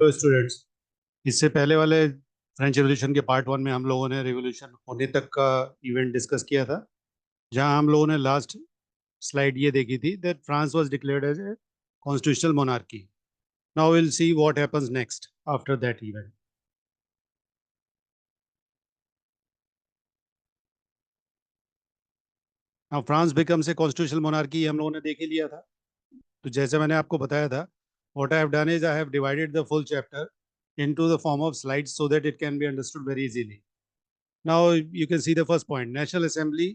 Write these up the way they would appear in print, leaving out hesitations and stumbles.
तो स्टूडेंट्स, इससे पहले वाले फ्रेंच रेवोल्यूशन के पार्ट वन में हम लोगों ने रेवोल्यूशन होने तक का इवेंट डिस्कस किया था, जहां हम लोगों ने लास्ट स्लाइड ये देखी थी that France was declared as a constitutional monarchy. Now will see what happens next after that event. Now France becomes a constitutional monarchy हम लोगों ने देख ही लिया था. तो जैसे मैंने आपको बताया था, what I have done is I have divided the full chapter into the form of slides so that it can be understood very easily. Now you can see the first point. National Assembly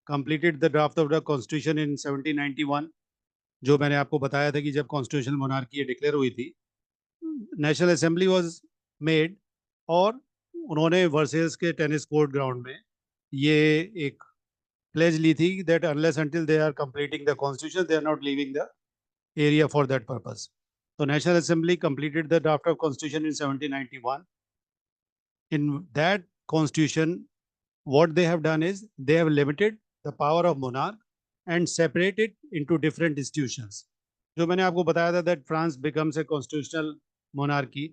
completed the draft of the Constitution in 1791. जो मैंने आपको बताया था कि जब constitutional monarchy declare हुई थी, national assembly was made, और उन्होंने वर्सेस के टेनिस कोर्ट ग्राउंड में ये एक प्लेज ली थी that unless until they are completing the constitution they are not leaving the area for that purpose. So National Assembly completed the draft of Constitution in 1791. In that Constitution, what they have done is they have limited the power of monarch and separated into different institutions. जो मैंने आपको बताया था that France becomes a constitutional monarchy,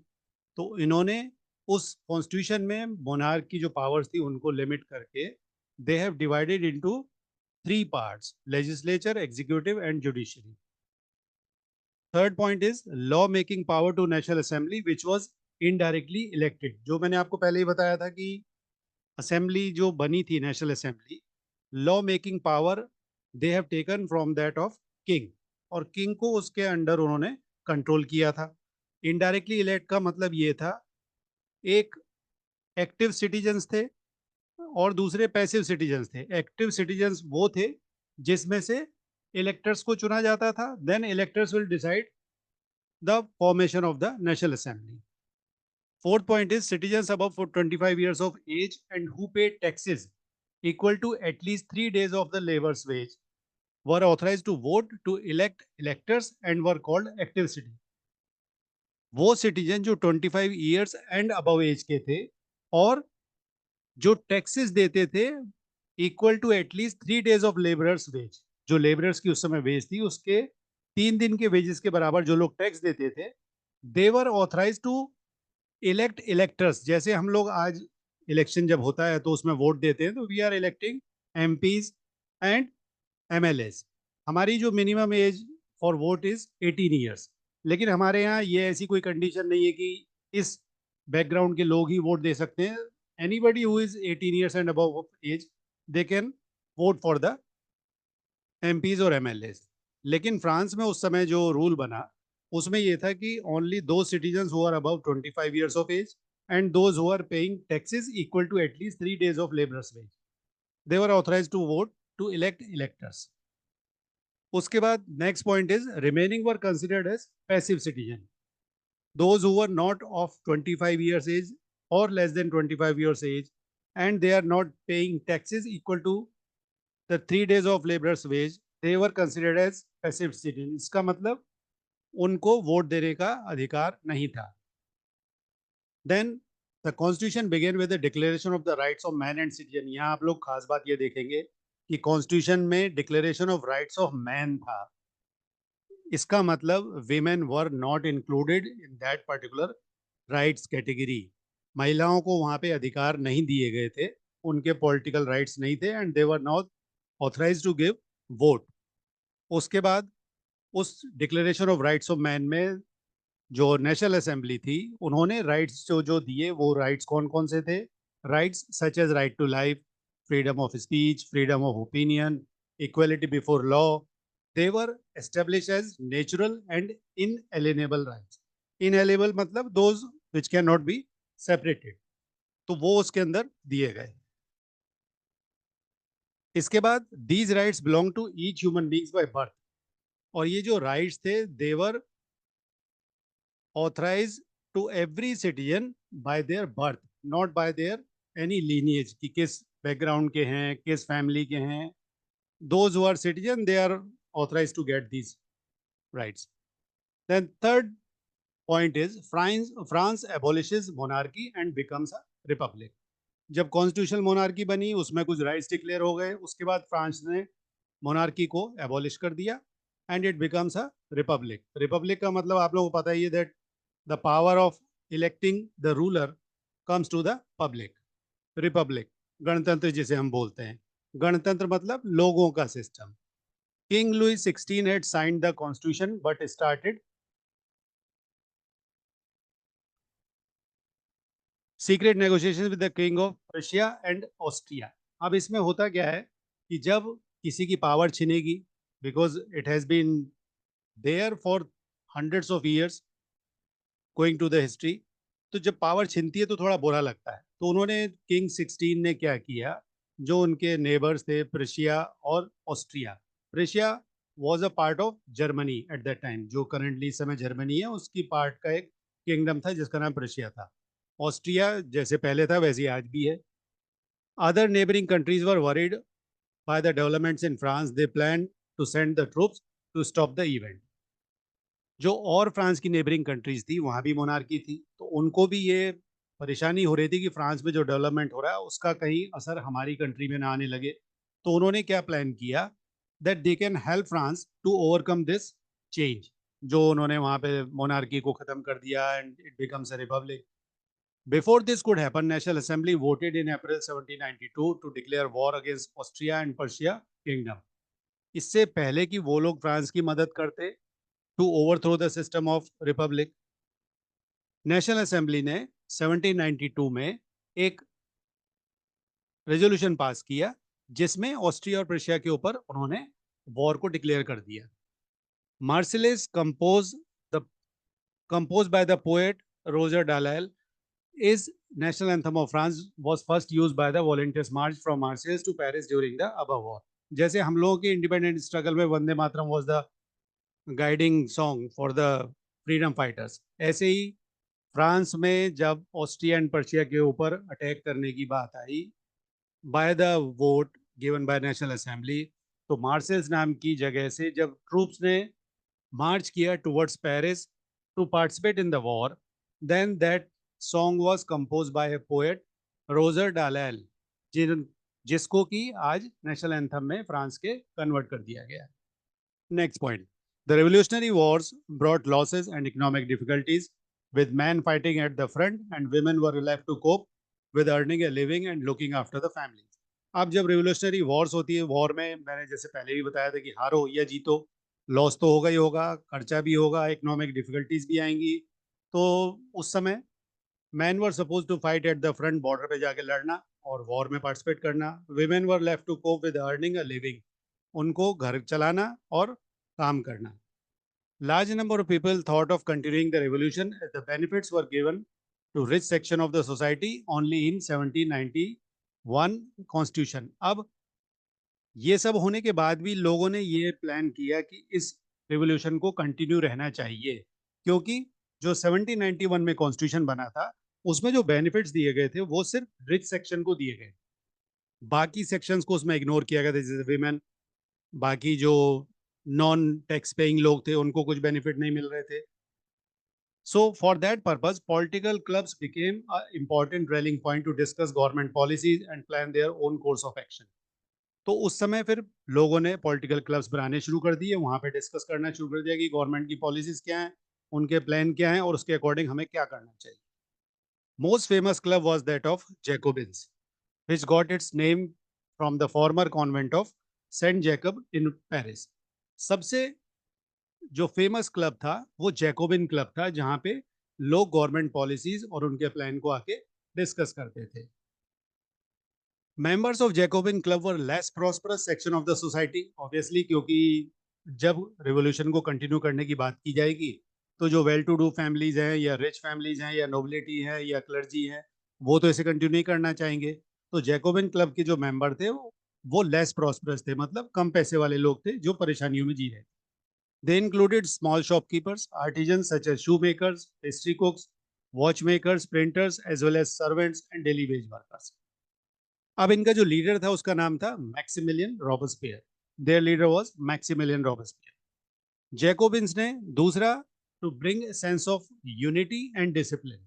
तो इन्होंने उस constitution में monarch की जो पावर्स थी उनको लिमिट करके they have divided into three parts: legislature, executive and judiciary. Third point is law making power to national assembly which was indirectly elected. जो मैंने आपको पहले ही बताया था कि असेंबली जो बनी थी national assembly, law making power they have taken from that of king, और किंग को उसके अंडर उन्होंने कंट्रोल किया था. इनडायरेक्टली इलेक्ट का मतलब ये था, एक एक्टिव सिटीजन्स थे और दूसरे पैसिव सिटीजन्स थे. एक्टिव सिटीजन्स वो थे जिसमें से इलेक्टर्स को चुना जाता था, then electors will decide the formation of the National Assembly. Fourth point is citizens above 25 years of age and who pay taxes equal to at least 3 days of the labor's wage were authorized to vote to elect electors and were called active citizens. वो citizen जो 25 years and above as के थे और जो taxes देते थे equal to at least 3 days of labourers wage, जो labourers की उस समय वेज थी उसके 3 दिन के वेजेस के बराबर जो लोग टैक्स देते थे, दे वर ऑथराइज टू इलेक्ट इलेक्टर्स. जैसे हम लोग आज इलेक्शन जब होता है तो उसमें वोट देते हैं, तो we are electing MPs and MLAs. हमारी जो minimum age for vote is 18 years, लेकिन हमारे यहाँ ये ऐसी कोई कंडीशन नहीं है कि इस बैकग्राउंड के लोग ही वोट दे सकते हैं. Anybody who is 18 years and above age they can vote for the MPs और एमएलएस. लेकिन फ्रांस में उस समय जो रूल बना उसमें यह था कि only those citizens who are above 25 years of age and those who are paying taxes equal to at least 3 days of labourers wage, they were authorised to vote to elect electors. उसके बाद next point is remaining were considered as passive citizen. Those who were not of 25 years age और less than 25 years age and they are not paying taxes equal to the 3 days of laborers wage, they were considered as passive citizen. इसका मतलब उनको vote देने का अधिकार नहीं था. Then the constitution began with the declaration of the rights of man and citizen. यहाँ आप लोग खास बात ये देखेंगे कि कॉन्स्टिट्यूशन में declaration of rights of man था. इसका मतलब women were not included in that particular rights category. महिलाओं को वहाँ पे अधिकार नहीं दिए गए थे, उनके पॉलिटिकल राइट्स नहीं थे and they were not authorised to give vote. उसके बाद उस declaration of rights of man में जो नेशनल असेंबली थी उन्होंने राइट्स जो जो दिए, वो राइट्स कौन कौन से थे? Rights such as right to life, freedom of speech, freedom of opinion, equality before law. They were establish as natural and inalienable rights. Inalienable मतलब those which can not be separated, तो वो उसके अंदर दिए गए. इसके बाद these rights belong to each human beings by birth. और ये जो राइट्स थे देवर authorized to every citizen by their birth, not by their any lineage, कि किस बैकग्राउंड के हैं, किस फैमिली के हैं. those who are citizen they are authorized to get these rights. Then third point is France abolishes monarchy and becomes a republic. जब constitutional monarchy बनी उसमें कुछ राइट्स डिक्लेयर हो गए, उसके बाद फ्रांस ने मोनार्की को एबॉलिश कर दिया and it becomes a Republic. Republic का मतलब आप लोगों को पता ही है that the power of electing the ruler comes to the public. Republic, गणतंत्र जिसे हम बोलते हैं, गणतंत्र मतलब लोगों का system. King Louis XVI had signed the constitution but started secret negotiations with the king of Prussia and Austria. अब इसमें होता क्या है कि जब किसी की power छिनेगी, because it has been there for hundreds of years going to the history, तो जब पावर छिनती है तो थोड़ा बुरा लगता है. तो उन्होंने किंग 16 ने क्या किया, जो उनके नेबर्स थे प्रेशिया और Austria. Prussia was a part of Germany at that time, जो करंटली इस समय जर्मनी है उसकी पार्ट का एक किंगडम था जिसका नाम प्रेशिया था. ऑस्ट्रिया जैसे पहले था वैसे ही आज भी है. Other neighbouring countries were worried by the developments in France. They plan to send the troops to stop the event. जो और फ्रांस की नेबरिंग कंट्रीज थी वहां भी मोनार्की थी, तो उनको भी ये परेशानी हो रही थी कि फ्रांस में जो डेवलपमेंट हो रहा है उसका कहीं असर हमारी कंट्री में ना आने लगे. तो उन्होंने क्या प्लान किया, that they can help France to overcome this change. जो उन्होंने वहां पे मोनार्की को खत्म कर दिया and it becomes a republic. Before this could happen, national assembly voted in April 1792 to declare war against Austria and Prussia kingdom. इससे पहले कि वो लोग फ्रांस की मदद करते to overthrow the system of republic, national assembly ने 1792 में एक रेजोल्यूशन पास किया जिसमें ऑस्ट्रिया और प्रशिया के ऊपर उन्होंने वॉर को डिक्लेयर कर दिया. मार्सिलेस composed by the poet Roger Dalal is national anthem of France, was first used by the volunteers march from Marseille to Paris during the above war. जैसे हम लोगों के इंडिपेंडेंट स्ट्रगल में Vande Mataram was the guiding song for the freedom fighters, ऐसे ही France में जब Austria and Persia के ऊपर अटैक करने की बात आई by the vote given by national assembly, तो मार्सेल्स नाम की जगह से जब ट्रूप्स ने मार्च किया towards Paris to participate in the war, then that song was compose by a poet Roger Delisle, जिसको कि आज नेशनल एंथम में फ्रांस के कन्वर्ट कर दिया गया. Next point. The Revolutionary Wars brought losses and economic difficulties, with men fighting at the front and women were left to cope with earning a living and looking after the families. अब जब revolutionary wars होती है, war में मैंने जैसे पहले भी बताया था कि हारो या जीतो, लॉस तो होगा ही होगा, खर्चा भी होगा, इकोनॉमिक डिफिकल्टीज भी आएंगी. तो उस समय man were suppose to fight at the front, border पे जाके लड़ना और वॉर में पार्टिसिपेट करना. Women were left to cope with earning a living, उनको घर चलाना और काम करना. Large number of people thought of continuing the revolution as the benefits were given to rich section of the society only in 1791 Constitution. अब ये सब होने के बाद भी लोगों ने ये प्लान किया कि इस रिवोल्यूशन को कंटिन्यू रहना चाहिए, क्योंकि जो 1791 में कॉन्स्टिट्यूशन बना था उसमें जो बेनिफिट्स दिए गए थे वो सिर्फ रिच सेक्शन को दिए गए, बाकी सेक्शंस को उसमें इग्नोर किया गया था, जैसे विमेन, बाकी जो नॉन टैक्स पेइंग लोग थे उनको कुछ बेनिफिट नहीं मिल रहे थे. So for that purpose, political clubs became an important rallying point to discuss government policies and plan their own course of action. तो उस समय फिर लोगों ने पॉलिटिकल क्लब्स बनाने शुरू कर दिए, वहां पे डिस्कस करना शुरू कर दिया कि गवर्नमेंट की पॉलिसीज क्या हैं, उनके प्लान क्या हैं और उसके अकॉर्डिंग हमें क्या करना चाहिए. Most famous club was that of Jacobins, which got its name from the former convent of Saint Jacob in Paris. सबसे जो फेमस क्लब था वो जैकोबिन क्लब था, जहां पे लोग गवर्नमेंट पॉलिसीज और उनके प्लान को आके डिस्कस करते थे. Members of Jacobin club were less prosperous section of the society, obviously, क्योंकि जब रिवोल्यूशन को कंटिन्यू करने की बात की जाएगी तो जो वेल टू डू फैमिलीज हैं या रिच फैमिलीज हैं या नोबिलिटी है या क्लर्जी है वो तो इसे कंटिन्यू नहीं करना चाहेंगे. तो जैकोबिन क्लब के जो मेंबर थे वो लेस प्रॉस्परस थे, मतलब कम पैसे वाले लोग थे जो परेशानियों में जी रहे थे. They included small shopkeepers, artisans such as shoemakers, pastry cooks, watchmakers, printers, as well as servants and daily wage workers. अब इनका जो लीडर था उसका नाम था Maximilien Robespierre. Their leader was Maximilien Robespierre. Jacobins ने दूसरा, to bring sense of unity and discipline,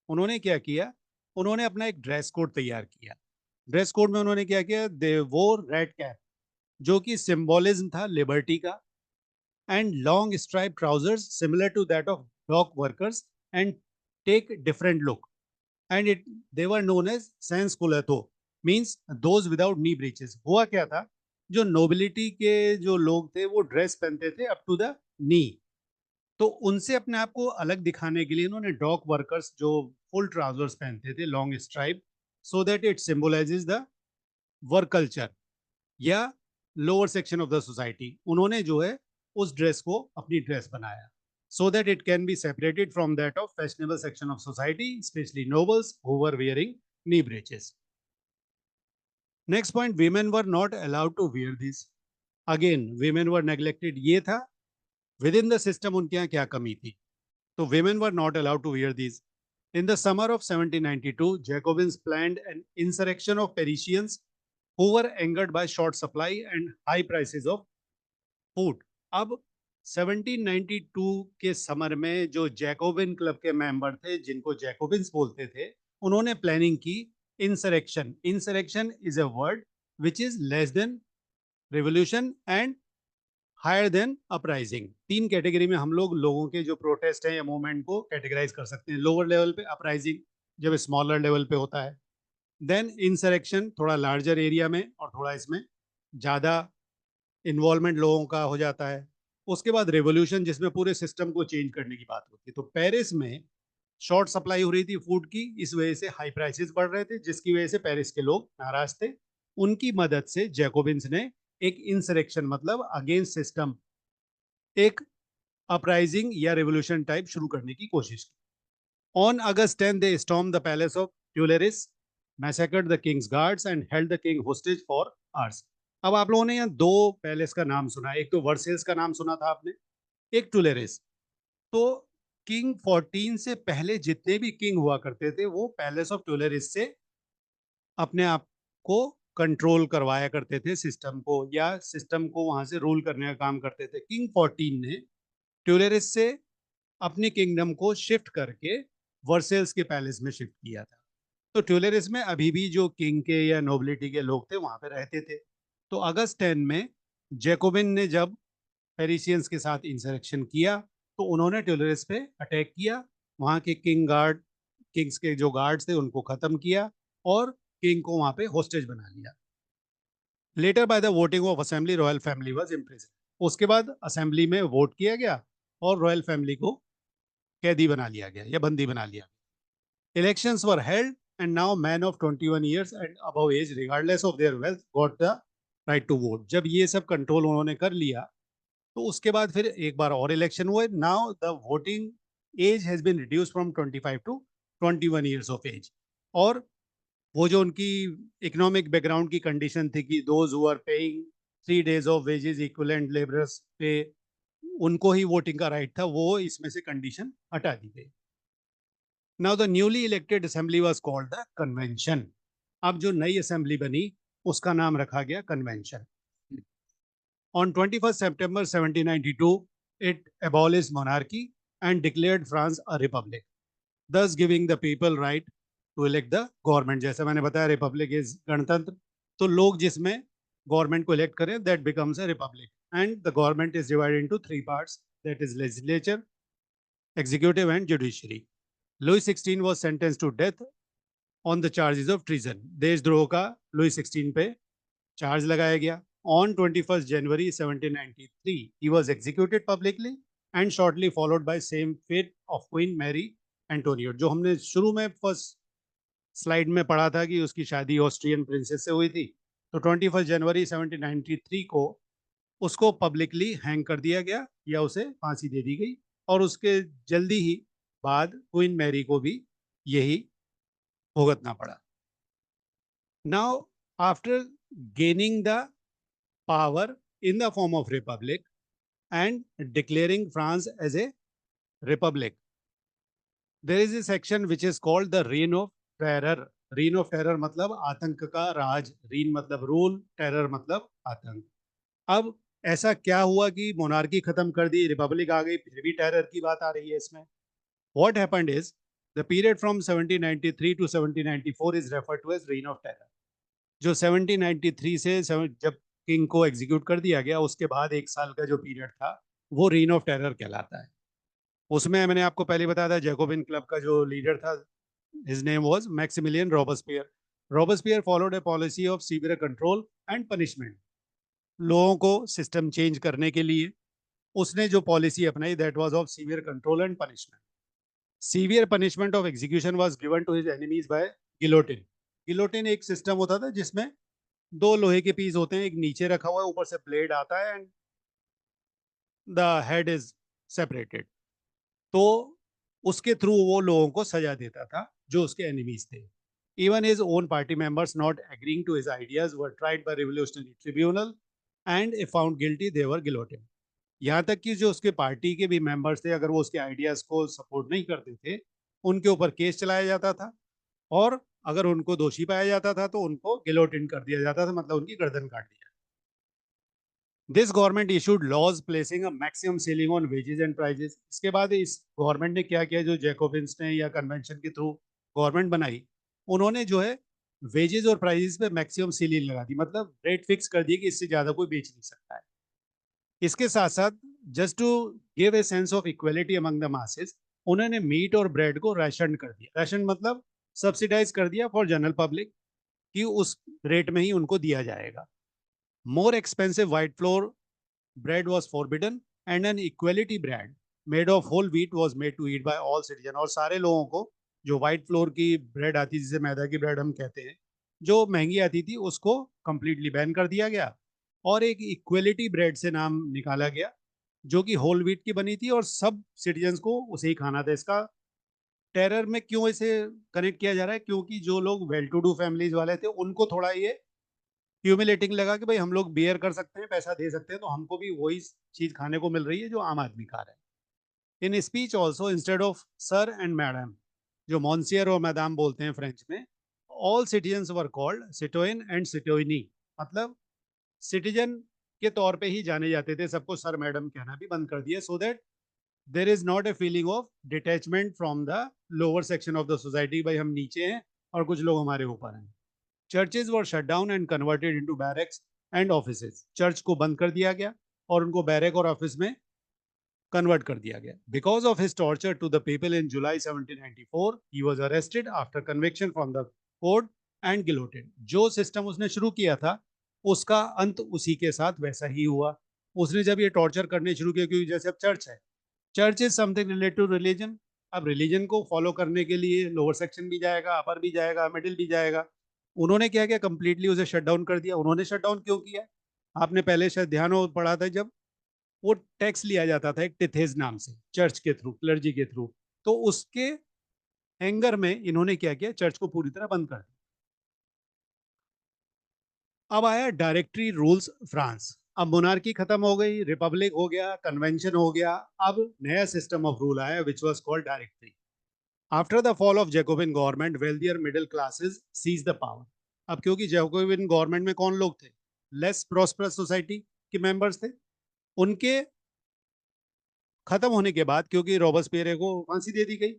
उन्होंने क्या किया, उन्होंने अपना एक ड्रेस कोड तैयार किया. ड्रेस कोड में उन्होंने क्या किया, दे वोर रेड कैप, जो कि सिंबोलिज्म था लिबर्टी का, and long striped trousers similar to that of dock workers and take different look, and they were known as sans-culottes, means those without knee breeches. हुआ क्या था, जो नोबिलिटी के जो लोग थे वो ड्रेस पहनते थे अप टू द नी, तो उनसे अपने आप को अलग दिखाने के लिए इन्होंने डॉक वर्कर्स जो फुल ट्राउजर्स पहनते थे, long stripe, so that it symbolises the work culture या lower section of the society, उन्होंने जो है उस ड्रेस को अपनी ड्रेस बनाया, so that it can be separated from that of fashionable section of society, especially nobles who were wearing knee breeches. Next point, women were not allowed to wear this. Again, women were neglected. ये था within the system उनके यहाँ क्या कमी थी, तो women were not allowed to wear these. In the summer of 1792, Jacobins planned an insurrection of Parisians who were angered by short supply and high prices of food. अब 1792 के summer में जो जैकोबिन क्लब के member थे, जिनको Jacobins बोलते थे, उन्होंने प्लानिंग की insurrection. Insurrection is a word which is less than revolution and higher than uprising. तीन कैटेगरी में हम लोग लोगों के जो प्रोटेस्ट हैं या मूवमेंट को कैटेगराइज कर सकते हैं. लोअर लेवल पे अपराइजिंग जब स्मॉलर लेवल पे होता है, देन इंसरेक्शन थोड़ा लार्जर एरिया में और थोड़ा इसमें ज़्यादा इन्वॉल्वमेंट लोगों का हो जाता है. उसके बाद रेवोल्यूशन जिसमें पूरे सिस्टम को चेंज करने की बात होती है. तो पेरिस में शॉर्ट सप्लाई हो रही थी फूड की, इस वजह से हाई प्राइसेस बढ़ रहे थे, जिसकी वजह से पेरिस के लोग नाराज थे. उनकी मदद से जैकोबिन्स ने एक इंसरेक्शन मतलब अगेंस्ट सिस्टम, एक अपराइजिंग या रेवोल्यूशन टाइप शुरू करने की कोशिश की. On August 10 they storm the palace of Tuileries, massacred the king's guards and held the king hostage for hours. अब आप लोगों ने यहाँ दो पैलेस का नाम सुना, एक तो वर्सेल्स का नाम सुना था आपने, एक टुलेरिस. तो किंग 14 से पहले जितने भी किंग हुआ करते थे वो पैलेस ऑफ टुलेरिस से अपने आप को कंट्रोल करवाया करते थे, सिस्टम को, या सिस्टम को वहां से रूल करने का काम करते थे. किंग 14 ने ट्यूलेरिस से अपने किंगडम को शिफ्ट करके वर्सेल्स के पैलेस में शिफ्ट किया था. तो ट्यूलेरिस में अभी भी जो किंग के या नोबिलिटी के लोग थे वहां पे रहते थे. तो अगस्त 10 में जैकोबिन ने जब पेरिसियंस के साथ इंसरेक्शन किया तो उन्होंने ट्यूलेरिस पे अटैक किया, वहां के किंग्स के जो गार्ड्स थे उनको खत्म किया और किंग को वहां पे होस्टेज बना लिया. Later by the voting of assembly royal family was imprison. उसके बाद असेंबली में वोट किया गया और रॉयल फैमिली को कैदी बना लिया गया या बंदी बना लिया. Elections were held and now men of 21 years and above age regardless of their wealth got the right to vote. जब ये सब कंट्रोल उन्होंने कर लिया तो उसके बाद फिर एक बार और इलेक्शन हुए. Now the voting age has been reduce from 25 to 21 years of age. और वो जो उनकी इकोनॉमिक बैकग्राउंड की कंडीशन थी कि those who are paying 3 days of wages equivalent labourers pay उनको ही वोटिंग का राइट था, वो इसमें से कंडीशन हटा दी गई. Now the newly elected assembly was called the convention. अब जो नई असेंबली बनी उसका नाम रखा गया convention. On 21st September 1792, it abolished monarchy and declared France a republic, thus giving the people right to elect the government. जैसे मैंने बताया रिपब्लिक इज गणतंत्र, तो लोग जिसमें गवर्नमेंट को इलेक्ट करें that becomes a republic, and the government is divided into three parts, that is legislature, executive and judiciary. Louis XVI was sentenced to death on the charges of treason. देशद्रोह का Louis 16 पे charge लगाया गया. On 21st January 1793, he was executed publicly and shortly followed by same fate of Queen Mary Antoinette. जो हमने शुरू में first slide में पढ़ा था कि उसकी शादी ऑस्ट्रियन प्रिंसेस से हुई थी, तो 21 जनवरी 1793 को उसको पब्लिकली हैंग कर दिया गया या उसे फांसी दे दी गई. और उसके जल्दी ही बाद क्वीन मैरी को भी यही भुगतना पड़ा. Now after gaining the power in the form of republic and declaring France as a republic, there is a section which is called the reign of terror. Reign of terror मतलब आतंक का राज. Reign मतलब rule, terror मतलब आतंक. अब ऐसा क्या हुआ कि मोनार्की खत्म कर दी, रिपब्लिक आ गई, फिर भी टेरर की बात आ रही है इसमें. What happened is the period from 1793 to 1794 is referred to as Reign of Terror. जो 1793 से जब किंग को एग्जीक्यूट कर दिया गया उसके बाद एक साल का जो पीरियड था वो रेन ऑफ टेरर कहलाता है. उसमें मैंने आपको पहले बताया था जैकोबिन क्लब का जो लीडर था, his name was Maximilien Robespierre. Robespierre followed a policy of severe control and punishment. लोगों को सिस्टम चेंज करने के लिए उसने जो पॉलिसी अपनाई, that was of severe control and punishment. Severe punishment of execution was given to his enemies by guillotine. Guillotine एक system होता था जिसमें दो लोहे के पीस होते हैं, एक नीचे रखा हुआ है, ऊपर से ब्लेड आता है and the head is separated. तो उसके थ्रू वो लोगों को सजा देता था जो उसके एनिमीज थे। Even his own party members not agreeing to his ideas were tried by revolutionary tribunal and if found guilty they were guillotine. यहाँ तक कि जो उसके पार्टी के भी मेंबर्स थे, अगर वो उसके आइडियाज को सपोर्ट नहीं करते थे, उनके ऊपर केस चलाया जाता था, और अगर उनको दोषी पाया जाता था तो उनको गिलोटिन कर दिया जाता था, मतलब उनकी गर्दन काट दी। This government issued laws placing a maximum ceiling on wages and prices. इसके बाद इस गवर्नमेंट ने क्या किया, जो जैकोबिन्स ने या कन्वेंशन के थ्रू गवर्नमेंट बनाई, उन्होंने जो है वेजेस और प्राइजेस पे मैक्सिमम सीलिंग लगा दी, मतलब रेट फिक्स कर दिए कि इससे ज्यादा कोई बेच नहीं सकता है। इसके साथ साथ, just to give a sense of equality among the masses, उन्होंने मीट और ब्रेड को राशन कर दिया। राशन मतलब सब्सिडाइज कर दिया फॉर जनरल पब्लिक, कि उस रेट में ही उनको दिया जाएगा। More expensive white floor bread was forbidden and an equality bread made of whole wheat was made to eat by all citizen। और सारे लोगों को जो व्हाइट फ्लोर की ब्रेड आती, जिसे मैदा की ब्रेड हम कहते हैं, जो महंगी आती थी, उसको कंप्लीटली बैन कर दिया गया, और एक इक्वलिटी ब्रेड से नाम निकाला गया जो कि होल व्हीट की बनी थी और सब सिटीजन्स को उसे ही खाना था। इसका टेरर में क्यों इसे कनेक्ट किया जा रहा है, क्योंकि जो लोग वेल टू डू फैमिलीज वाले थे उनको थोड़ा ये ह्यूमिलेटिंग लगा कि भाई हम लोग बियर कर सकते हैं, पैसा दे सकते हैं, तो हमको भी वही चीज खाने को मिल रही है जो आम आदमी खा रहा है। In speech also, instead of sir and madam, जो मॉन्सियर और मैदाम बोलते हैं फ्रेंच में, ऑल सिटीजन्स वर कॉल्ड सिटोइन एंड सिटोइनी। मतलब सिटीजन के तौर पे ही जाने जाते थे, सबको सर मैडम कहना भी बंद कर दिया, so that there is not a feeling of detachment from the lower section of the society, भाई हम नीचे हैं और कुछ लोग हमारे ऊपर हैं। Churches were shut down and converted into barracks and offices. Church को बंद कर दिया गया और उनको बैरक और ऑफिस में कन्वर्ट कर दिया गया। Because of his torture to the people in July 1794 he was arrested after conviction from the court and guillotined. जो सिस्टम उसने शुरू किया था उसका अंत उसी के साथ वैसा ही हुआ। उसने जब ये टॉर्चर करने शुरू किया, क्योंकि जैसे अब चर्च है, church is something related to religion. अब रिलीजन को फॉलो करने के लिए लोअर सेक्शन भी जाएगा, अपर भी जाएगा, मिडिल भी जाएगा। उन्होंने क्या किया, कंप्लीटली उसे शट डाउन कर दिया। उन्होंने शट डाउन क्यों किया, आपने पहले शायद ध्यान हो पढ़ा था, जब वो टैक्स लिया जाता था एक टिथेज नाम से, चर्च के थ्रू, क्लर्जी के थ्रू, तो उसके एंगर में इन्होंने क्या किया, चर्च को पूरी तरह बंद कर दिया। अब आया डायरेक्टरी रूल्स फ्रांस। अब मोनार्की खत्म हो गई, रिपब्लिक हो गया, कन्वेंशन हो गया, अब नया सिस्टम ऑफ रूल आया which was called directory. After the fall of Jacobin government, wealthier middle classes seize the power. अब क्योंकि जैकोबिन गवर्नमेंट में कौन लोग थे, लेस प्रॉस्परस सोसाइटी के मेंबर्स थे, उनके खत्म होने के बाद, क्योंकि रॉबस्पियर को फांसी दे दी गई,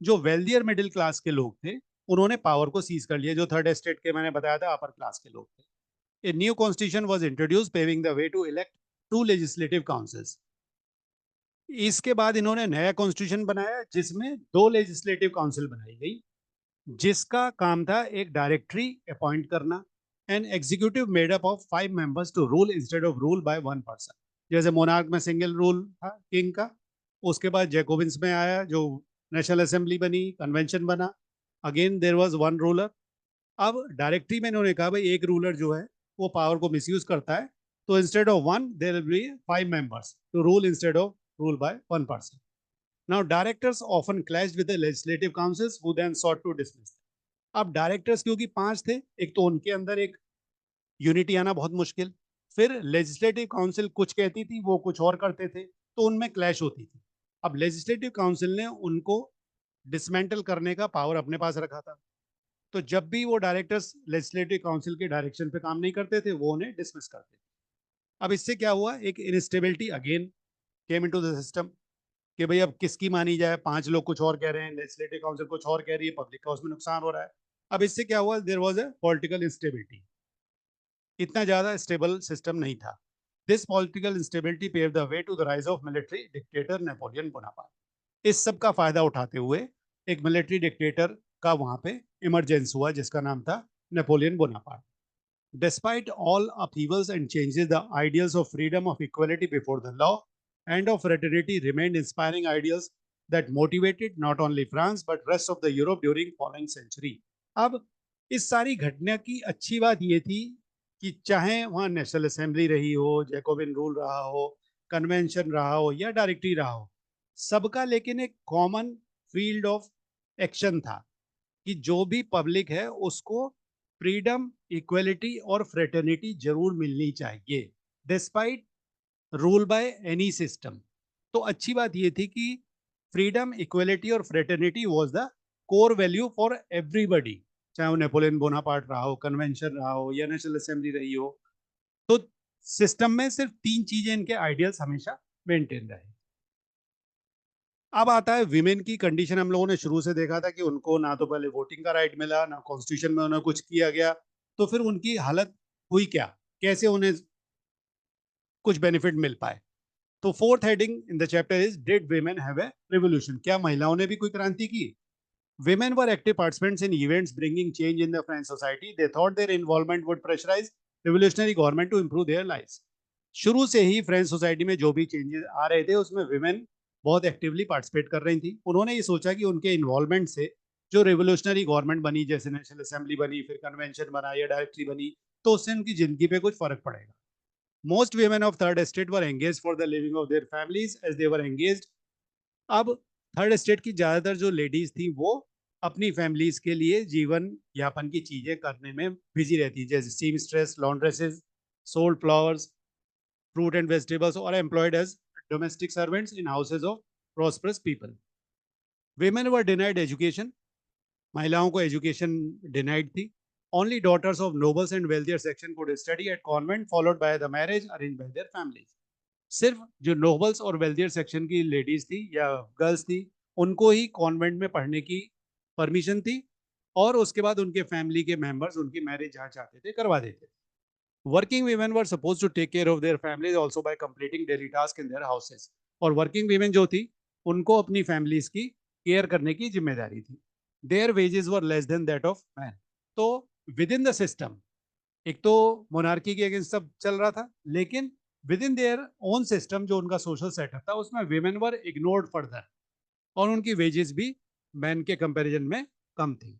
जो वेल्दियर मिडिल क्लास के लोग थे उन्होंने पावर को सीज कर लिया। जो थर्ड एस्टेट के मैंने बताया था अपर क्लास के लोग थे। A new constitution was introduce paving the way to elect to legislative councils. इसके बाद इन्होंने नया कॉन्स्टिट्यूशन बनाया जिसमें दो लेजिस्लेटिव काउंसिल बनाई गई, जिसका काम था एक डायरेक्टरी अपॉइंट करना, an executive made up of 5 members to rule instead of rule by one person. जैसे मोनार्क में सिंगल रूल था किंग का, उसके बाद जैकोबिन्स में आया जो नेशनल असेंबली बनी, कन्वेंशन बना, again there was one ruler. अब डायरेक्टरी में इन्होंने कहा भाई एक रूलर जो है वो पावर को मिसयूज करता है, तो instead of one there will be 5 members to rule instead of rule by one person. Now directors often clashed with the legislative councils who then sought to dismiss. अब directors क्योंकि 5 थे, एक तो उनके अंदर एक यूनिटी आना बहुत मुश्किल, फिर लेजिस्लेटिव काउंसिल कुछ कहती थी, वो कुछ और करते थे, तो उनमें क्लैश होती थी। अब लेजिस्लेटिव काउंसिल ने उनको डिसमेंटल करने का पावर अपने पास रखा था, तो जब भी वो डायरेक्टर्स लेजिस्लेटिव काउंसिल के डायरेक्शन पे काम नहीं करते थे, वो उन्हें डिसमिस करते थे। अब इससे क्या हुआ, एक instability again came into the system, कि भाई अब किसकी मानी जाए, 5 लोग कुछ और कह रहे हैं, लेजिस्लेटिव काउंसिल कुछ और कह रही है, पब्लिक का उसमें नुकसान हो रहा है। अब इससे क्या हुआ, there was a political instability. इतना ज्यादा स्टेबल सिस्टम नहीं था। This political instability pave the way to the rise of military dictator Napoleon Bonaparte. इस सब का फायदा उठाते हुए एक मिलिट्री डिक्टेटर का वहां पे इमरजेंस हुआ जिसका नाम था Napoleon Bonaparte. Despite all upheavals and changes, the ideals of freedom, of equality before the law, and of fraternity remained inspiring ideals that motivated not only France but rest of the Europe during following century. अब इस सारी घटना की अच्छी बात ये थी कि चाहे वहाँ नेशनल असेंबली रही हो, जैकोबिन रूल रहा हो, कन्वेंशन रहा हो या डायरेक्टरी रहा हो, सबका लेकिन एक कॉमन फील्ड ऑफ एक्शन था कि जो भी पब्लिक है उसको फ्रीडम, इक्वलिटी और फ्रेटर्निटी जरूर मिलनी चाहिए despite rule by any system. तो अच्छी बात यह थी कि फ्रीडम, इक्वलिटी और fraternity was the core value for everybody, चाहे वो नेपोलियन बोनापार्ट रहा हो, कन्वेंशन रहा हो या नेशनल असेंबली रही हो. तो सिस्टम में सिर्फ तीन चीजें इनके आइडियल्स हमेशा मेंटेन रहे. अब आता है विमेन की कंडीशन. हम लोगों ने शुरू से देखा था कि उनको ना तो पहले वोटिंग का राइट मिला, ना कॉन्स्टिट्यूशन में उन्हें कुछ किया गया. तो फिर उनकी हालत हुई क्या, कैसे उन्हें कुछ बेनिफिट मिल पाए. तो fourth heading in the chapter is did women have a revolution. क्या महिलाओं ने भी कोई क्रांति की? Women were active participants in events bringing change in the French society. They thought their involvement would pressurize revolutionary government to improve their lives. शुरू से ही French society में जो भी चेंजेस आ रहे थे उसमें विमेन बहुत एक्टिवली पार्टिसिपेट कर रही थी. उन्होंने ये सोचा कि उनके इन्वॉल्वमेंट से जो रिवोल्यूशनरी गवर्नमेंट बनी, जैसे नेशनल असेंबली बनी, फिर कन्वेंशन बना या डायरेक्टरी बनी, तो उससे उनकी जिंदगी पे कुछ फर्क पड़ेगा. Most women of third estate were engage for the living of their families as they were engage. अब थर्ड एस्टेट की ज्यादातर जो लेडीज थी वो अपनी फैमिलीज के लिए जीवन यापन की चीजें करने में बिजी रहती, जैसे seamstress, laundresses, sold flowers, fruit and vegetables, or employed as domestic servants in houses of prosperous people. Women were denied education. महिलाओं को एजुकेशन डिनाइड थी. Only daughters of nobles and wealthier section could study at convent, followed by the marriage arranged by their families. सिर्फ जो nobles और wealthier section की ladies थी या girls थी उनको ही कॉन्वेंट में पढ़ने की परमिशन थी, और उसके बाद उनके फैमिली के मेंबर्स उनकी मैरिज जहाँ चाहते थे करवा देते थे. Working women were supposed to take care of their families also by completing daily tasks in their houses. और working women जो थी उनको अपनी families की केयर करने की जिम्मेदारी थी. Their wages were less than that of men. तो within the system, एक तो मोनार्की के अगेंस्ट सब चल रहा था, लेकिन with in their own system जो उनका सोशल सेटअप था उसमें विमेन वर इग्नोर्ड फर्दर, और उनकी वेजेस भी मैन के कंपैरिजन में कम थी.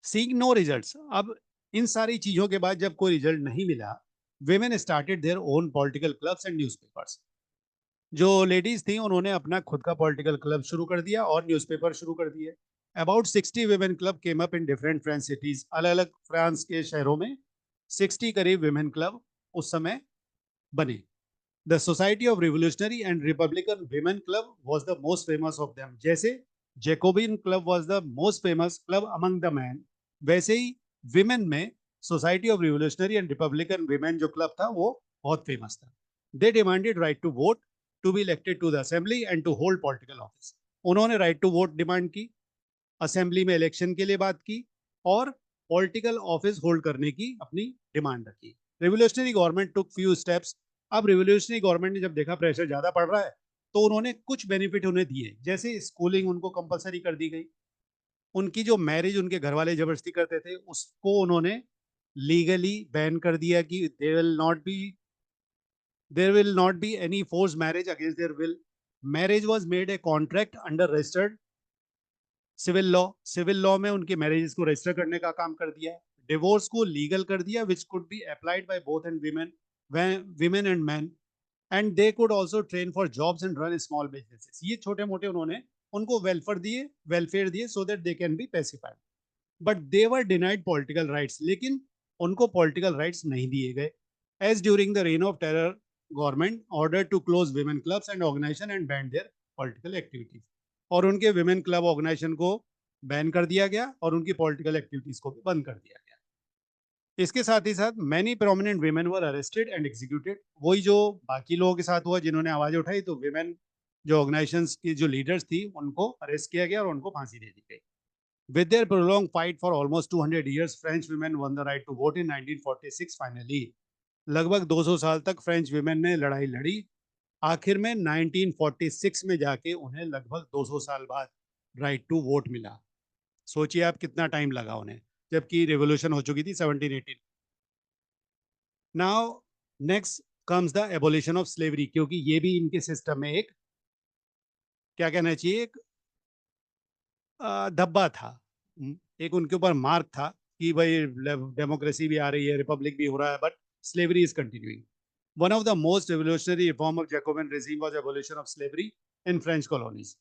Seeing no results. अब इन सारी चीजों के बाद जब कोई रिजल्ट नहीं मिला, women started their own political clubs and newspapers. जो लेडीज थी उन्होंने अपना खुद का पॉलिटिकल क्लब शुरू कर दिया और न्यूज़पेपर शुरू कर दिए. About 60 women club came up in different French cities. अलग अलग फ्रांस के शहरों में 60 करीब women club उस समय बने. The Society of Revolutionary and Republican Women Club was the most famous of them. जैसे Jacobin Club was the most famous club among the men, वैसे ही women में Society of Revolutionary and Republican Women जो club था वो बहुत famous था. They demanded right to vote, to be elected to the assembly and to hold political office. उन्होंने right to vote demand की, assembly में इलेक्शन के लिए बात की और पॉलिटिकल ऑफिस होल्ड करने की अपनी डिमांड रखी. रिवोल्यूशनरी गवर्नमेंट टुक फ्यू स्टेप्स. अब रिवोल्यूशनरी गवर्नमेंट ने जब देखा प्रेशर ज्यादा पड़ रहा है तो उन्होंने कुछ बेनिफिट उन्हें दिए, जैसे स्कूलिंग उनको कंपलसरी कर दी गई. उनकी जो मैरिज उनके घर वाले जबरदस्ती करते थे उसको उन्होंने लीगली बैन कर दिया कि there will not be any force marriage against their will. Marriage was made a contract under registered civil law. Civil law में उनके मैरिजेस को रजिस्टर करने का काम कर दिया. डिवोर्स को लीगल कर दिया, which could be applied by both and women and man. And they could also train for jobs and run small businesses. ये छोटे मोटे उन्होंने उनको वेलफेयर दिए so that they can be pacified. But they were denied political rights. लेकिन उनको political rights नहीं दिए गए. As during the reign of terror government order to close women clubs and organisation and ban their political activities. और उनके women club organisation को ban कर दिया गया और उनकी पॉलिटिकल एक्टिविटीज को भी बंद कर दिया गया. इसके साथ ही साथ many prominent women were arrested and executed. वही जो बाकी लोगों के साथ हुआ जिन्होंने आवाज उठाई, तो विमेन जो ऑर्गेनाइजेशंस की जो लीडर्स थी उनको अरेस्ट किया गया और उनको फांसी दे दी गई. With their prolonged fight for almost 200 years, French women won the right to vote in 1946 finally. लगभग 200 साल तक फ्रेंच विमेन ने लड़ाई लड़ी आखिर में 1946 में जाके उन्हें लगभग 200 साल बाद राइट टू वोट मिला। सोचिए आप कितना टाइम लगा उन्हें, जबकि रिवॉल्यूशन हो चुकी थी 1718। Now next comes the abolition of slavery, क्योंकि ये भी इनके सिस्टम में एक, क्या कहना चाहिए, एक धब्बा था। एक उनके ऊपर मार्क था कि भाई डेमोक्रेसी भी आ रही है, रिपब्लिक भी हो रहा है, but slavery is continuing. One of the most revolutionary reform of Jacobian regime was abolition of slavery in French colonies.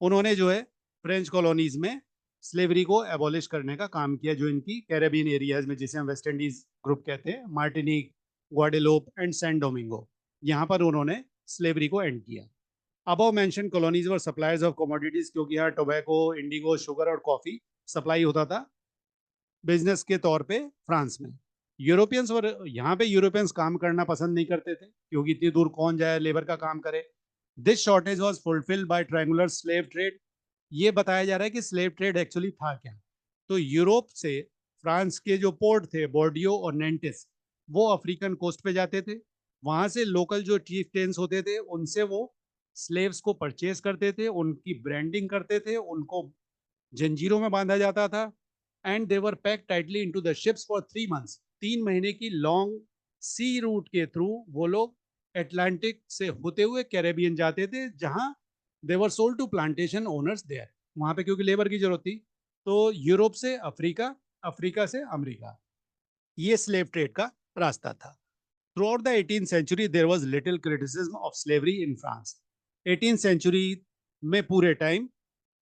उन्होंने जो है फ्रेंच कॉलोनीज में स्लेवरी को एबॉलिश करने का काम किया, जो इनकी कैरेबियन एरियाज में, जिसे हम वेस्ट इंडीज ग्रुप कहते हैं, मार्टिनिक, ग्वाडेलोप एंड सैन डोमिंगो, यहाँ पर उन्होंने स्लेवरी को एंड किया। Above mention colonies were suppliers of commodities, क्योंकि यहाँ टोबैको, इंडिगो, शुगर और कॉफी सप्लाई होता था बिजनेस के तौर पे फ्रांस में। यूरोपियंस वर, यहाँ पे यूरोपियंस काम करना पसंद नहीं करते थे, क्योंकि इतनी दूर कौन जाए लेबर का काम करे। This shortage was fulfilled by triangular slave trade. ये बताया जा रहा है कि स्लेव ट्रेड एक्चुअली था क्या। तो यूरोप से फ्रांस के जो पोर्ट थे बोर्डियो और नेंटिस, वो अफ्रीकन कोस्ट पे जाते थे। वहां से लोकल जो चीफ टेंस होते थे उनसे वो स्लेव्स को परचेज करते थे, उनकी ब्रांडिंग करते थे, उनको जंजीरों में बांधा जाता था, and they were pack tightly into the ships for 3 months. 3 महीने की लॉन्ग सी रूट के थ्रू वो लोग अटलांटिक से होते हुए कैरेबियन जाते थे, जहां they were sold to plantation owners there. वहां पे क्योंकि लेबर की जरूरत थी, तो यूरोप से अफ्रीका, अफ्रीका से अमेरिका, ये स्लेव ट्रेड का रास्ता था। Throughout the 18th century there was little criticism of slavery in France. 18th century में पूरे टाइम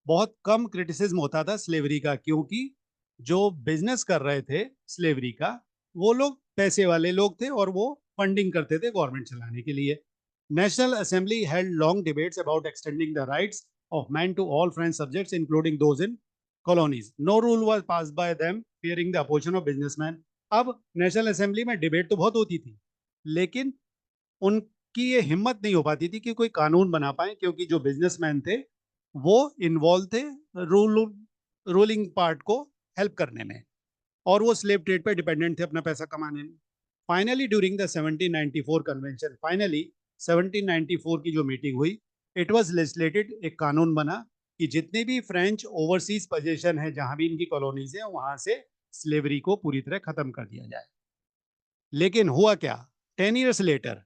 बहुत कम क्रिटिसिज्म होता था स्लेवरी का, क्योंकि जो बिजनेस कर रहे थे स्लेवरी का, वो लोग पैसे वाले लोग थे और वो फंडिंग करते थे गवर्नमेंट चलाने के लिए। National assembly held long debates about extending the rights of man to all French subjects including those in colonies. No rule was passed by them fearing the opposition of businessman. अब national assembly में debate तो बहुत होती थी, लेकिन उनकी ये हिम्मत नहीं हो पाती थी कि कोई कानून बना पाए, क्योंकि जो बिजनेसमैन थे वो इन्वॉल्व थे रूलिंग पार्ट को हेल्प करने में, और वो स्लेव ट्रेड पे डिपेंडेंट थे अपना पैसा कमाने में। Finally during the 1794 convention, finally 1794 की जो मीटिंग हुई, इट वाज लेजिस्लेटेड, एक कानून बना कि जितने भी फ्रेंच ओवरसीज पोजीशन है, जहां भी इनकी कॉलोनीज है, वहां से स्लेवरी को पूरी तरह खत्म कर दिया जाए। लेकिन हुआ क्या, 10 years later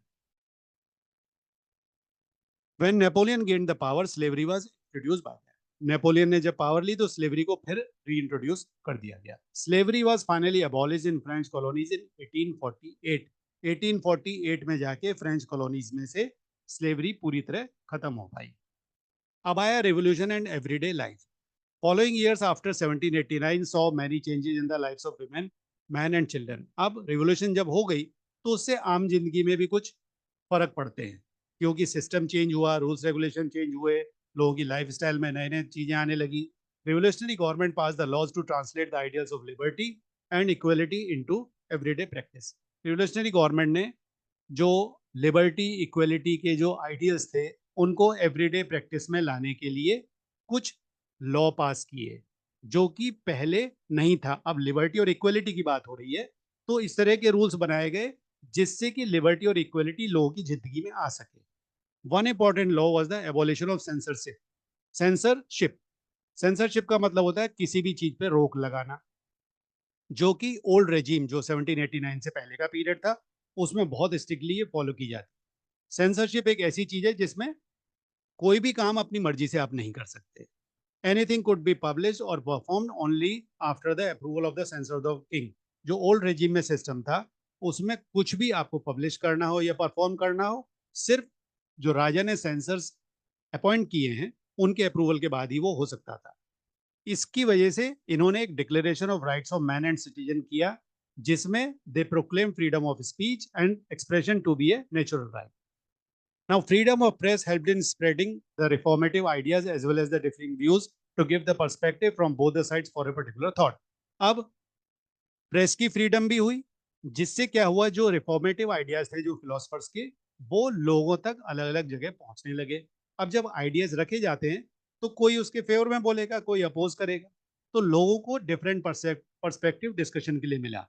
When Napoleon gained the power, slavery was introduced by them. Napoleon ने जब पावर ली तो स्लेवरी को फिर रीइंट्रोड्यूस कर दिया गया। Slavery was finally abolish in French colonies इन 1848। 1848 में जाके फ्रेंच कॉलोनीज में से स्लेवरी पूरी तरह खत्म हो पाई। अब आया revolution and everyday life. Following years after 1789 saw many changes in the lives of women, man and children. अब रिवोल्यूशन जब हो गई तो उससे आम जिंदगी में भी कुछ फर्क पड़ते हैं, क्योंकि सिस्टम चेंज हुआ, रूल्स रेगुलेशन चेंज हुए, लोगों की लाइफ स्टाइल में नए नए चीजें आने लगी। Revolutionary government pass the laws to translate the ideals of liberty and equality into everyday practice. Revolutionary government ने जो लिबर्टी इक्वलिटी के जो आइडियल्स थे, उनको एवरीडे प्रैक्टिस में लाने के लिए कुछ लॉ पास किए, जो कि पहले नहीं था। अब लिबर्टी और इक्वलिटी की बात हो रही है, तो इस तरह के रूल्स बनाए गए जिससे कि लिबर्टी और इक्वलिटी लोगों की जिंदगी में आ सके। One important law was the abolition of censorship. Censorship, censorship का मतलब होता है किसी भी चीज पे रोक लगाना, जो कि ओल्ड रेजीम जो 1789 से पहले का पीरियड था, उसमें बहुत स्ट्रिक्टली ये फॉलो की जाती। सेंसरशिप एक ऐसी चीज है जिसमें कोई भी काम अपनी मर्जी से आप नहीं कर सकते। एनीथिंग कुड बी पब्लिश और performed only after the approval of the sensor of the king. जो ओल्ड रेजिम में सिस्टम था, उसमें कुछ भी आपको पब्लिश करना हो या परफॉर्म करना हो, सिर्फ जो राजा ने सेंसर्स अपॉइंट किए हैं उनके अप्रूवल के बाद ही वो हो सकता था। इसकी वजह से इन्होंने एक declaration of rights of man and citizen किया, जिसमें they proclaim freedom of speech and expression to be a natural right. Now, freedom of press helped in spreading the reformative ideas as well as the differing views to give the perspective from both the sides for a particular thought. अब press की freedom भी हुई, जिससे क्या हुआ, जो reformative ideas थे जो फिलोसफर्स के, वो लोगों तक अलग अलग जगह पहुंचने लगे। अब जब आइडियाज रखे जाते हैं तो कोई उसके फेवर में बोलेगा, कोई अपोज करेगा, तो लोगों को डिफरेंट पर्सपेक्टिव डिस्कशन के लिए मिला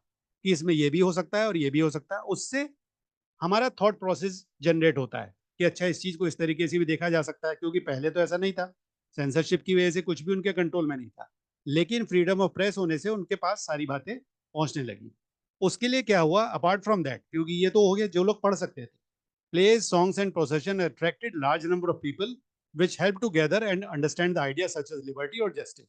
कि इसमें ये भी हो सकता है और ये भी हो सकता है। उससे हमारा थॉट प्रोसेस जनरेट होता है। कि अच्छा इस चीज को इस तरीके से भी देखा जा सकता है, क्योंकि पहले तो ऐसा नहीं था, सेंसरशिप की वजह से कुछ भी उनके कंट्रोल में नहीं था। लेकिन फ्रीडम ऑफ प्रेस होने से उनके पास सारी बातें पहुंचने लगी। उसके लिए क्या हुआ अपार्ट फ्रॉम दैट, क्योंकि ये तो हो गया जो लोग पढ़ सकते थे, plays, songs, and procession attracted large number of people, which helped to gather and understand the ideas such as liberty or justice.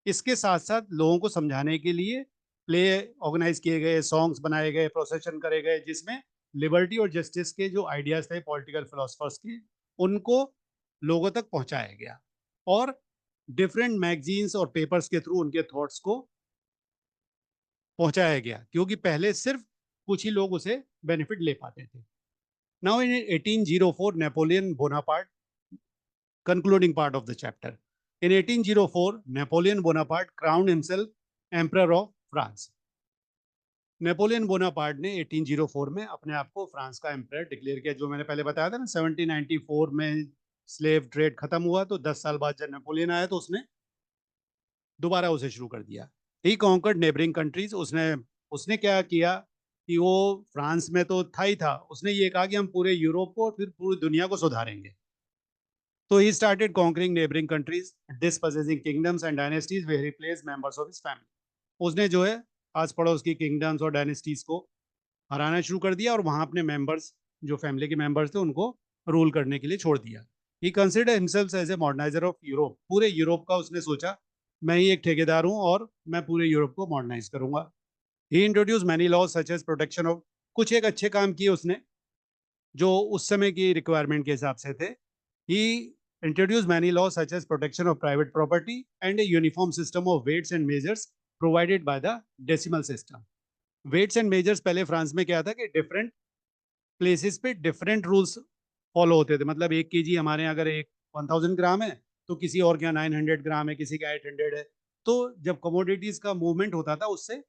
इसके साथ साथ लोगों को समझाने के लिए प्ले ऑर्गेनाइज किए गए, सॉन्ग्स बनाए गए, प्रोसेशन करे गए, जिसमें लिबर्टी और जस्टिस के जो आइडियाज थे पॉलिटिकल फिलोसफर्स के, उनको लोगों तक पहुंचाया गया। और डिफरेंट मैगजीन्स और पेपर्स के थ्रू उनके थॉट्स को पहुंचाया गया, क्योंकि पहले सिर्फ कुछ ही लोग उसे बेनिफिट ले पाते थे। Now in 1804, Napoleon Bonaparte, concluding part of the chapter. In 1804, Napoleon Bonaparte crowned himself Emperor of France. Napoleon Bonaparte ने 1804 में अपने आप को फ्रांस का एम्परर डिक्लेयर किया। जो मैंने पहले बताया था ना, 1794 में स्लेव ट्रेड खत्म हुआ, तो 10 साल बाद जब नेपोलियन आया तो उसने दोबारा उसे शुरू कर दिया। He conquered neighbouring countries. उसने उसने क्या किया कि वो फ्रांस में तो था ही था, उसने ये कहा कि हम पूरे यूरोप को और फिर पूरी दुनिया को सुधारेंगे। तो he started conquering neighbouring countries, dispossessing kingdoms and dynasties where he placed members of his family. उसने जो है आस पड़ोस की किंगडम्स और डायनेस्टीज को हराना शुरू कर दिया और वहां अपने मेंबर्स, जो फैमिली के मेंबर्स थे, उनको रूल करने के लिए छोड़ दिया। He consider himself as a moderniser of Europe. पूरे यूरोप का उसने सोचा मैं ही एक ठेकेदार हूं और मैं पूरे यूरोप को मॉडर्नाइज करूंगा। He introduce many laws such as protection of. कुछ एक अच्छे काम किए उसने जो उस समय की रिक्वायरमेंट के हिसाब से थे। ही introduced many laws such as protection of private property and a uniform system of weights and measures provided by the decimal system. Weights and measures पहले फ्रांस में क्या था कि डिफरेंट प्लेसेस पे डिफरेंट रूल्स फॉलो होते थे। मतलब 1 kg हमारे यहाँ अगर एक 1000 ग्राम है, तो किसी और के यहाँ 900 ग्राम है, किसी का 800 है। तो जब कमोडिटीज का मूवमेंट होता था उससे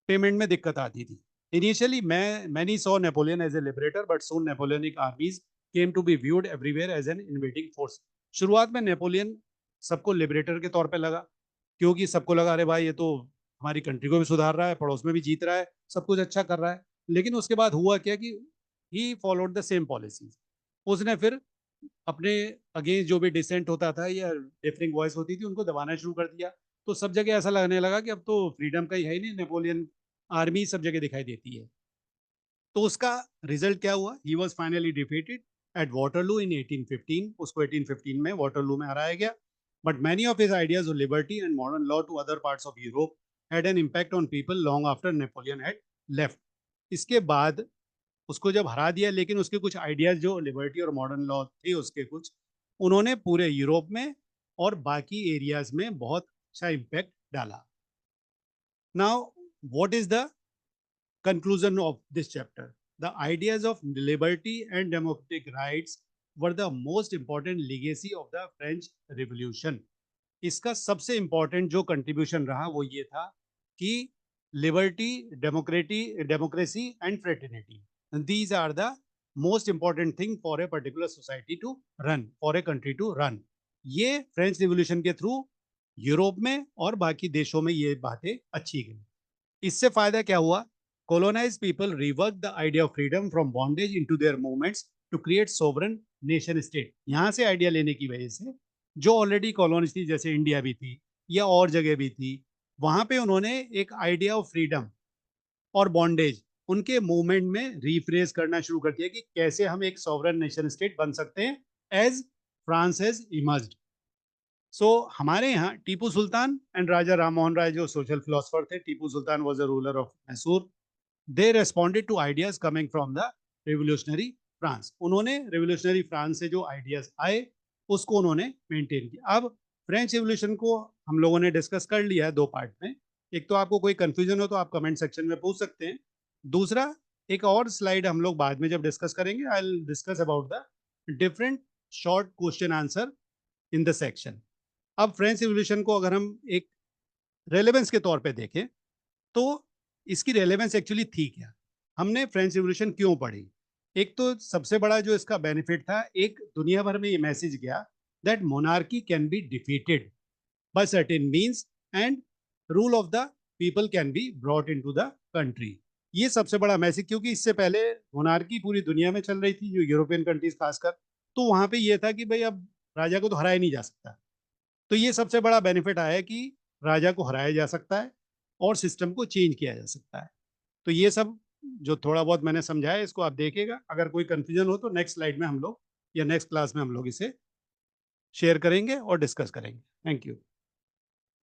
पेमेंट में दिक्कत आती थी। Initially many saw Napoleon as a liberator, but soon Napoleonic armies came to be viewed everywhere as an invading force. शुरुआत में नेपोलियन सबको लिबरेटर के तौर पे लगा, क्योंकि सबको लगा अरे भाई ये तो हमारी कंट्री को भी सुधार रहा है, पड़ोस में भी जीत रहा है, सब कुछ अच्छा कर रहा है। लेकिन उसके बाद हुआ क्या कि he followed the same policies. उसने फिर अपने अगेंस्ट जो भी डिसेंट होता था या डिफरिंग वॉइस होती थी उनको दबाना शुरू कर दिया। तो सब जगह ऐसा लगने लगा कि अब तो फ्रीडम का ही है ही नहीं, नेपोलियन आर्मी सब जगह दिखाई देती है। तो उसका रिजल्ट क्या हुआ? He was finally defeated at Waterloo in 1815। उसको 1815 में वाटरलू में हराया गया। But many of his ideas of liberty and modern law to other parts of Europe had an impact on people long after Napoleon had left. इसके बाद उसको जब हरा दिया, लेकिन उसके कुछ आइडियाज जो लिबर्टी और मॉडर्न लॉ थे उसके कुछ, उन्होंने पूरे यूरोप में और बाकी एरियाज में बहुत अच्छा इम्पैक्ट डाला। Now what is the conclusion of this chapter? The ideas of liberty and democratic rights were the most important legacy of the French Revolution. इसका सबसे इंपॉर्टेंट जो कंट्रीब्यूशन रहा वो ये था कि liberty, democracy and fraternity, these are the most important thing for a particular society to run, for a country to run. ये French revolution के थ्रू यूरोप में और बाकी देशों में ये बातें अच्छी गई। इससे फायदा क्या हुआ? Colonized people reworked the idea of freedom from bondage into their movements to create sovereign nation state. यहाँ से आइडिया लेने की वजह से जो ऑलरेडी कॉलोनीज थी, जैसे इंडिया भी थी या और जगह भी थी, वहां पे उन्होंने एक आइडिया ऑफ फ्रीडम और बॉन्डेज उनके मूवमेंट में रिफ्रेज करना शुरू कर दिया कि कैसे हम एक सॉवरन नेशन स्टेट बन सकते हैं as France has emerged. So हमारे यहाँ टीपू सुल्तान एंड राजा राम मोहन राय जो सोशल फिलोसफर थे, Tipu Sultan was a ruler of Mysore. They responded to ideas coming from the revolutionary France. उन्होंने रिवोल्यूशनरी फ्रांस से जो आइडियाज आए उसको उन्होंने मेंटेन किया। अब फ्रेंच रिवोल्यूशन को हम लोगों ने डिस्कस कर लिया है 2 पार्ट में। एक तो आपको कोई कंफ्यूजन हो तो आप कमेंट सेक्शन में पूछ सकते हैं। दूसरा, एक और स्लाइड हम लोग बाद में जब डिस्कस करेंगे, I will discuss about the different short question answer in the section. अब फ्रेंच रिवोल्यूशन को अगर हम एक रेलेवेंस के तौर पे देखें तो इसकी रेलेवेंस एक्चुअली थी क्या? हमने फ्रेंच रिवोल्यूशन क्यों पढ़ी? एक तो सबसे बड़ा जो इसका बेनिफिट था, एक दुनिया भर में ये मैसेज गया that monarchy can be defeated by certain means and rule of the people can be brought into the country. ये सबसे बड़ा मैसेज, क्योंकि इससे पहले मोनार्की पूरी दुनिया में चल रही थी, जो यूरोपियन कंट्रीज खासकर, तो वहां पे ये था कि भाई अब राजा को तो हराया नहीं जा सकता। तो ये सबसे बड़ा बेनिफिट आया कि राजा को हराया जा सकता है और सिस्टम को चेंज किया जा सकता है। तो ये सब जो थोड़ा बहुत मैंने समझाया, इसको आप देखिएगा। अगर कोई कंफ्यूजन हो तो नेक्स्ट स्लाइड में हम लोग या नेक्स्ट क्लास में हम लोग इसे शेयर करेंगे और डिस्कस करेंगे। Thank you.